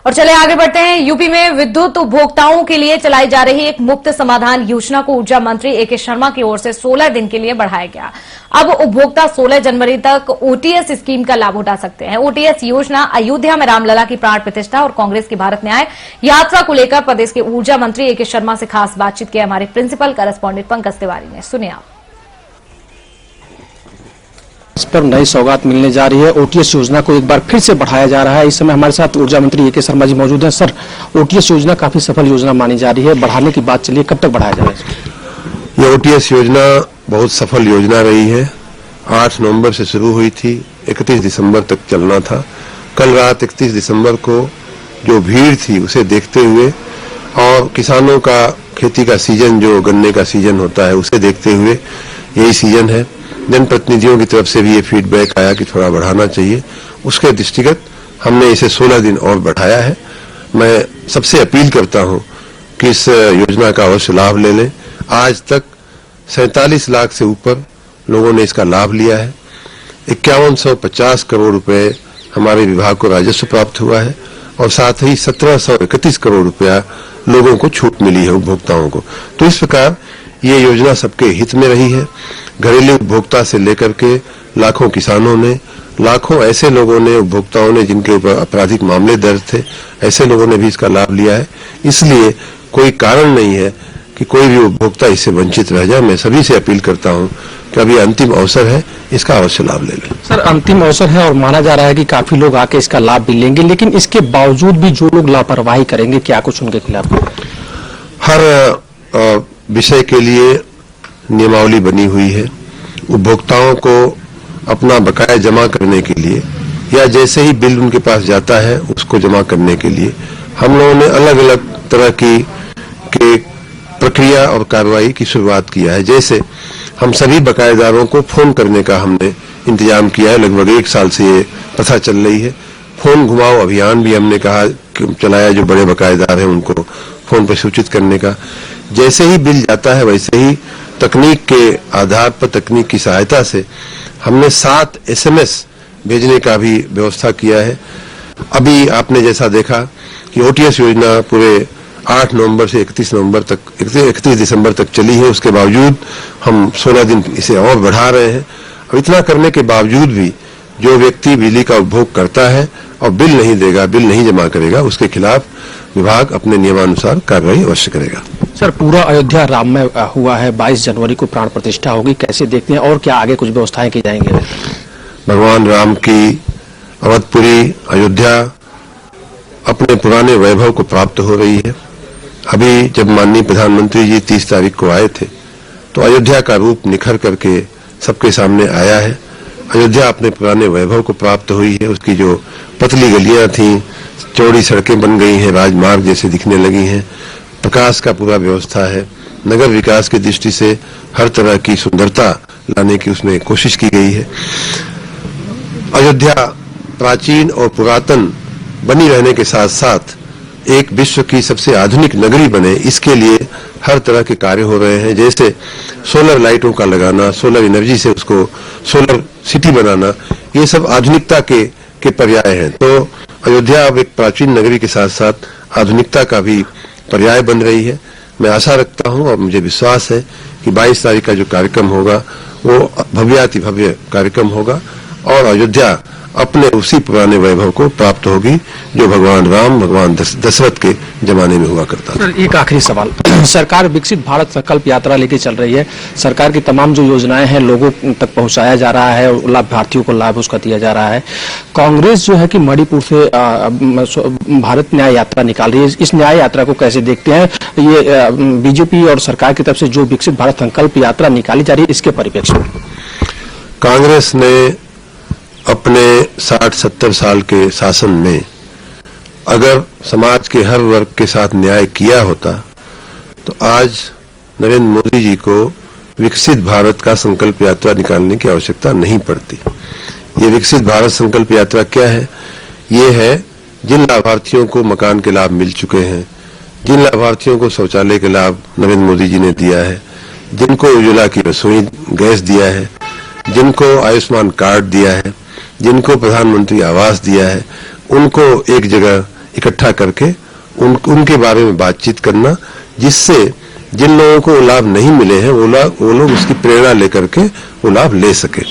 और चले आगे बढ़ते हैं। यूपी में विद्युत उपभोक्ताओं के लिए चलाई जा रही एक मुफ्त समाधान योजना को ऊर्जा मंत्री ए के शर्मा की ओर से 16 दिन के लिए बढ़ाया गया। अब उपभोक्ता 16 जनवरी तक ओटीएस स्कीम का लाभ उठा सकते हैं। ओटीएस योजना अयोध्या में रामलला की प्राण प्रतिष्ठा और कांग्रेस की भारत न्याय यात्रा को लेकर प्रदेश के ऊर्जा मंत्री ए के शर्मा से खास बातचीत की हमारे प्रिंसिपल करेस्पॉन्डेंट पंकज तिवारी ने। सुनिए आप। इस पर नई सौगात मिलने जा रही है। ओटीएस योजना को एक बार फिर से बढ़ाया जा रहा है। इस समय हमारे साथ ऊर्जा मंत्री ए के शर्मा जी मौजूद हैं। सर, ओटीएस योजना काफी सफल योजना मानी जा रही है, बढ़ाने की बात चलिए, कब तक बढ़ाया जा रहा है? ये ओटीएस योजना बहुत सफल योजना रही है। 8 नवंबर से शुरू हुई थी, 31 दिसंबर तक चलना था। कल रात 31 दिसंबर को जो भीड़ थी उसे देखते हुए और किसानों का खेती का सीजन, जो गन्ने का सीजन होता है, उसे देखते हुए, यही सीजन है, जनप्रतिनिधियों की तरफ से भी ये फीडबैक आया कि थोड़ा बढ़ाना चाहिए। उसके दृष्टिगत हमने इसे 16 दिन और बढ़ाया है। मैं सबसे अपील करता हूं कि इस योजना का अवश्य लाभ ले लें। आज तक 47 लाख से ऊपर लोगों ने इसका लाभ लिया है। 5150 करोड़ रुपए हमारे विभाग को राजस्व प्राप्त हुआ है और साथ ही 1731 करोड़ रुपया लोगों को छूट मिली है, उपभोक्ताओं को। तो इस प्रकार ये योजना सबके हित में रही है। घरेलू उपभोक्ता से लेकर के लाखों किसानों ने, लाखों ऐसे लोगों ने, उपभोक्ताओं ने जिनके ऊपर आपराधिक मामले दर्ज थे, ऐसे लोगों ने भी इसका लाभ लिया है। इसलिए कोई कारण नहीं है कि कोई भी उपभोक्ता इससे वंचित रह जाए। मैं सभी से अपील करता हूं कि अभी अंतिम अवसर है, इसका अवश्य लाभ ले लें। सर, अंतिम अवसर है और माना जा रहा है कि काफी लोग आके इसका लाभ भी लेंगे, लेकिन इसके बावजूद भी जो लोग लापरवाही करेंगे, क्या कुछ उनके खिलाफ? हर विषय के लिए नियमावली बनी हुई है। उपभोक्ताओं को अपना बकाया जमा करने के लिए या जैसे ही बिल उनके पास जाता है उसको जमा करने के लिए हम लोगों ने अलग अलग तरह की प्रक्रिया और कार्रवाई की शुरुआत किया है। जैसे हम सभी बकायेदारों को फोन करने का हमने इंतजाम किया है। लगभग 1 साल से ये प्रथा चल रही है। फोन घुमाओ अभियान भी हमने कहा चलाया, जो बड़े बकायेदार हैं उनको फोन पर सूचित करने का। जैसे ही बिल जाता है वैसे ही तकनीक के आधार पर, तकनीक की सहायता से हमने 7 SMS भेजने का भी व्यवस्था किया है। अभी आपने जैसा देखा कि ओटीएस योजना पूरे 8 नवंबर से 31 दिसंबर तक चली है। उसके बावजूद हम 16 दिन इसे और बढ़ा रहे हैं। अब इतना करने के बावजूद भी जो व्यक्ति बिजली का उपभोग करता है और बिल नहीं देगा, बिल नहीं जमा करेगा, उसके खिलाफ विभाग अपने नियमानुसार कार्रवाई अवश्य करेगा। सर, पूरा अयोध्या राम में हुआ है, 22 जनवरी को प्राण प्रतिष्ठा होगी, कैसे देखते हैं और क्या आगे कुछ व्यवस्थाएं की जाएंगी? भगवान राम की अवधपुरी अयोध्या अपने पुराने वैभव को प्राप्त हो रही है। अभी जब माननीय प्रधानमंत्री जी 30 तारीख को आए थे तो अयोध्या का रूप निखर करके सबके सामने आया है। अयोध्या अपने पुराने वैभव को प्राप्त हुई है। उसकी जो पतली गलियां थीं, चौड़ी सड़कें बन गई हैं, राजमार्ग जैसे दिखने लगी हैं। प्रकाश का पूरा व्यवस्था है। नगर विकास की दृष्टि से हर तरह की सुंदरता लाने की उसमें कोशिश की गई है। अयोध्या प्राचीन और पुरातन बनी रहने के साथ साथ एक विश्व की सबसे आधुनिक नगरी बने, इसके लिए हर तरह के कार्य हो रहे हैं। जैसे सोलर लाइटों का लगाना, सोलर एनर्जी से उसको सोलर सिटी बनाना, ये सब आधुनिकता के पर्याय हैं। तो अयोध्या अब एक प्राचीन नगरी के साथ साथ आधुनिकता का भी पर्याय बन रही है। मैं आशा रखता हूं और मुझे विश्वास है कि 22 तारीख का जो कार्यक्रम होगा वो भव्याति भव्य कार्यक्रम होगा और अयोध्या अपने उसी पुराने वैभव को प्राप्त होगी जो भगवान राम, भगवान दशरथ के जमाने में हुआ करता था। सर, एक आखिरी सवाल। सरकार विकसित भारत संकल्प यात्रा लेके चल रही है। सरकार की तमाम जो योजनाएं हैं लोगों तक पहुंचाया जा रहा है और लाभार्थियों को लाभ उसका दिया जा रहा है। कांग्रेस जो है कि मणिपुर से भारत न्याय यात्रा निकाल रही है। इस न्याय यात्रा को कैसे देखते हैं? ये बीजेपी और सरकार की तरफ से जो विकसित भारत संकल्प यात्रा निकाली जा रही है, इसके परिप्रेक्ष्य में कांग्रेस ने अपने 60-70 साल के शासन में अगर समाज के हर वर्ग के साथ न्याय किया होता तो आज नरेंद्र मोदी जी को विकसित भारत का संकल्प यात्रा निकालने की आवश्यकता नहीं पड़ती। ये विकसित भारत संकल्प यात्रा क्या है? ये है जिन लाभार्थियों को मकान के लाभ मिल चुके हैं, जिन लाभार्थियों को शौचालय के लाभ नरेंद्र मोदी जी ने दिया है, जिनको उज्ज्वला की रसोई गैस दिया है, जिनको आयुष्मान कार्ड दिया है, जिनको प्रधानमंत्री आवास दिया है, उनको एक जगह इकट्ठा करके उनके बारे में बातचीत करना, जिससे जिन लोगों को लाभ नहीं मिले हैं वो लोग उसकी प्रेरणा लेकर के वो लाभ ले सके।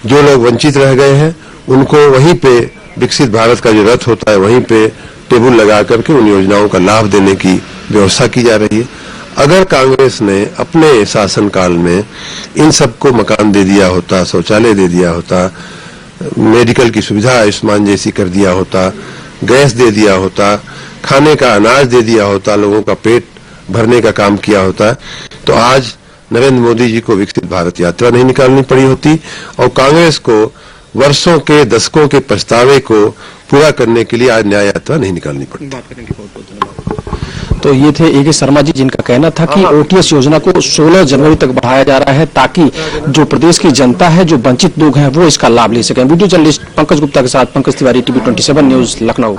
जो लोग वंचित रह गए हैं उनको वहीं पे विकसित भारत का जो रथ होता है वहीं पे टेबल लगा करके उन योजनाओं का लाभ देने की व्यवस्था की जा रही है। अगर कांग्रेस ने अपने शासनकाल में इन सबको मकान दे दिया होता, शौचालय दे दिया होता, मेडिकल की सुविधा आयुष्मान जैसी कर दिया होता, गैस दे दिया होता, खाने का अनाज दे दिया होता, लोगों का पेट भरने का काम किया होता, तो आज नरेंद्र मोदी जी को विकसित भारत यात्रा नहीं निकालनी पड़ी होती और कांग्रेस को वर्षों के दशकों के पछतावे को पूरा करने के लिए आज न्याय यात्रा नहीं निकालनी पड़ी। तो ये थे ए के शर्मा जी, जिनका कहना था कि ओटीएस योजना को 16 जनवरी तक बढ़ाया जा रहा है ताकि जो प्रदेश की जनता है, जो वंचित लोग हैं, वो इसका लाभ ले सकें। वीडियो जर्नलिस्ट पंकज गुप्ता के साथ पंकज तिवारी, टीवी 27 न्यूज, लखनऊ।